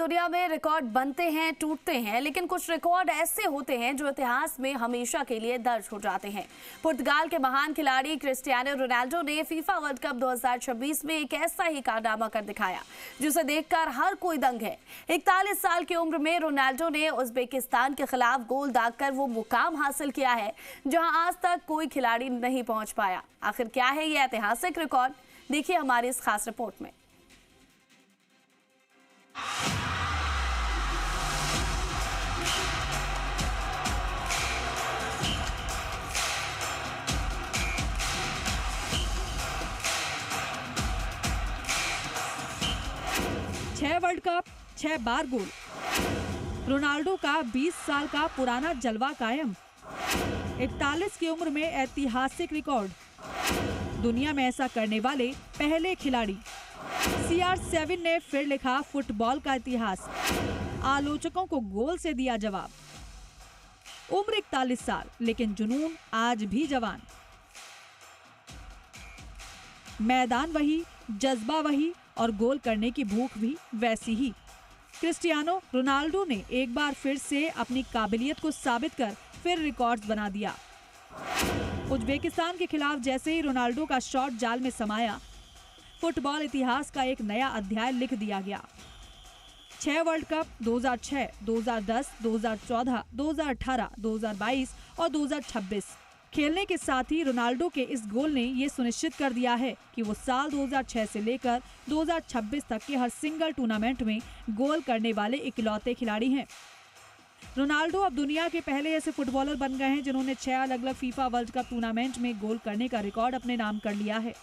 दुनिया में रिकॉर्ड बनते हैं, टूटते हैं, लेकिन कुछ रिकॉर्ड ऐसे होते हैं जो इतिहास में हमेशा के लिए दर्ज हो जाते हैं। पुर्तगाल के महान खिलाड़ी क्रिस्टियानो रोनाल्डो ने फीफा वर्ल्ड कप 2026 में एक ऐसा ही कारनामा कर दिखाया जिसे देखकर हर कोई दंग है। 41 साल की उम्र में रोनाल्डो ने उज्बेकिस्तान के खिलाफ गोल दागकर वो मुकाम हासिल किया है जहां आज तक कोई खिलाड़ी नहीं पहुंच पाया। आखिर क्या है ये ऐतिहासिक रिकॉर्ड, देखिए हमारी इस खास रिपोर्ट में। छह वर्ल्ड कप, 6 बार गोल। रोनाल्डो का 20 साल का पुराना जलवा कायम। 41 की उम्र में ऐतिहासिक रिकॉर्ड। दुनिया में ऐसा करने वाले पहले खिलाड़ी। CR7 ने फिर लिखा फुटबॉल का इतिहास। आलोचकों को गोल से दिया जवाब। उम्र 41 साल, लेकिन जुनून आज भी जवान। मैदान वही, जज्बा वही और गोल करने की भूख भी वैसी ही। क्रिस्टियानो रोनाल्डो ने एक बार फिर से अपनी काबिलियत को साबित कर फिर रिकॉर्ड्स बना दिया। उज्बेकिस्तान के खिलाफ जैसे ही रोनाल्डो का शॉट जाल में समाया, फुटबॉल इतिहास का एक नया अध्याय लिख दिया गया। 6 वर्ल्ड कप 2006, 2010, 2014, 2018, 2022 और 2026 खेलने के साथ ही रोनाल्डो के इस गोल ने ये सुनिश्चित कर दिया है कि वो साल 2006 से लेकर 2026 तक के हर सिंगल टूर्नामेंट में गोल करने वाले इकलौते खिलाड़ी हैं। रोनाल्डो अब दुनिया के पहले ऐसे फुटबॉलर बन गए हैं जिन्होंने 6 अलग अलग फीफा वर्ल्ड कप टूर्नामेंट में गोल करने का रिकॉर्ड अपने नाम कर लिया है।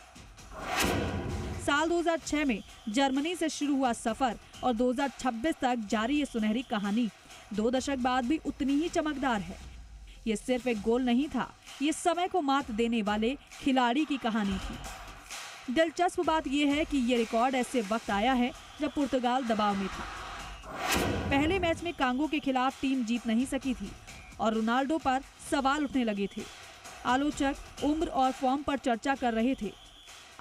साल 2006 में जर्मनी से शुरू हुआ सफर और 2026 तक जारी ये सुनहरी कहानी 2 दशक बाद भी उतनी ही चमकदार है। ये सिर्फ एक गोल नहीं था, ये समय को मात देने वाले खिलाड़ी की कहानी थी। दिलचस्प बात यह है कि ये रिकॉर्ड ऐसे वक्त आया है जब पुर्तगाल दबाव में था। पहले मैच में कांगो के खिलाफ टीम जीत नहीं सकी थी और रोनाल्डो पर सवाल उठने लगे थे। आलोचक उम्र और फॉर्म पर चर्चा कर रहे थे।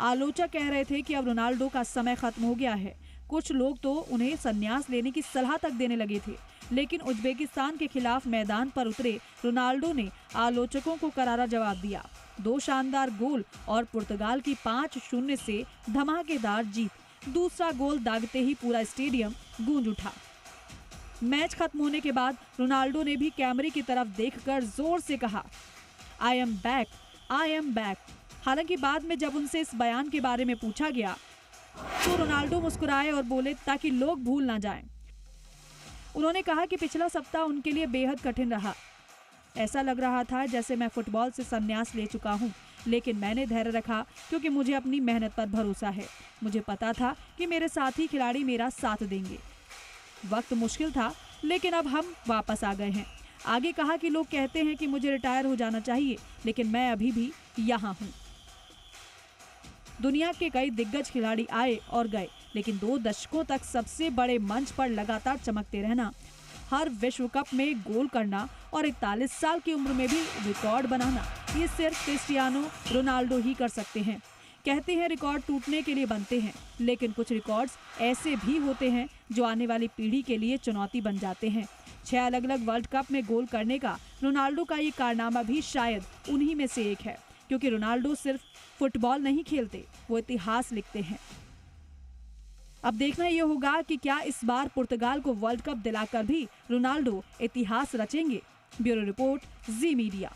आलोचक कह रहे थे कि अब रोनाल्डो का समय खत्म हो गया है। कुछ लोग तो उन्हें संन्यास लेने की सलाह तक देने लगे थे, लेकिन उज्बेकिस्तान के खिलाफ मैदान पर उतरे रोनाल्डो ने आलोचकों को करारा जवाब दिया। 2 शानदार गोल और पुर्तगाल की 5-0 से धमाकेदार जीत। दूसरा गोल दागते ही पूरा स्टेडियम गूंज उठा। मैच खत्म होने के बाद रोनाल्डो ने भी कैमरे की तरफ देखकर जोर से कहा, I am back, I am back. हालांकि बाद में जब उनसे इस बयान के बारे में पूछा गया तो रोनाल्डो मुस्कुराए और बोले ताकि लोग भूल ना जाएं। उन्होंने कहा कि पिछला सप्ताह उनके लिए बेहद कठिन रहा। ऐसा लग रहा था जैसे मैं फुटबॉल से संन्यास ले चुका हूं, लेकिन मैंने धैर्य रखा क्योंकि मुझे अपनी मेहनत पर भरोसा है। मुझे पता था कि मेरे साथी खिलाड़ी मेरा साथ देंगे। वक्त मुश्किल था, लेकिन अब हम वापस आ गए हैं। आगे कहा कि लोग कहते हैं कि मुझे रिटायर हो जाना चाहिए, लेकिन मैं अभी भी यहाँ हूँ। दुनिया के कई दिग्गज खिलाड़ी आए और गए, लेकिन 2 दशकों तक सबसे बड़े मंच पर लगातार चमकते रहना, हर विश्व कप में गोल करना और 41 साल की उम्र में भी रिकॉर्ड बनाना, ये सिर्फ क्रिस्टियानो रोनाल्डो ही कर सकते हैं। कहते हैं रिकॉर्ड टूटने के लिए बनते हैं, लेकिन कुछ रिकॉर्ड्स ऐसे भी होते हैं जो आने वाली पीढ़ी के लिए चुनौती बन जाते हैं। 6 अलग अलग वर्ल्ड कप में गोल करने का रोनाल्डो का ये कारनामा भी शायद उन्हीं में से एक है, क्योंकि रोनाल्डो सिर्फ फुटबॉल नहीं खेलते, वो इतिहास लिखते हैं। अब देखना ये होगा कि क्या इस बार पुर्तगाल को वर्ल्ड कप दिलाकर भी रोनाल्डो इतिहास रचेंगे। ब्यूरो रिपोर्ट, जी मीडिया।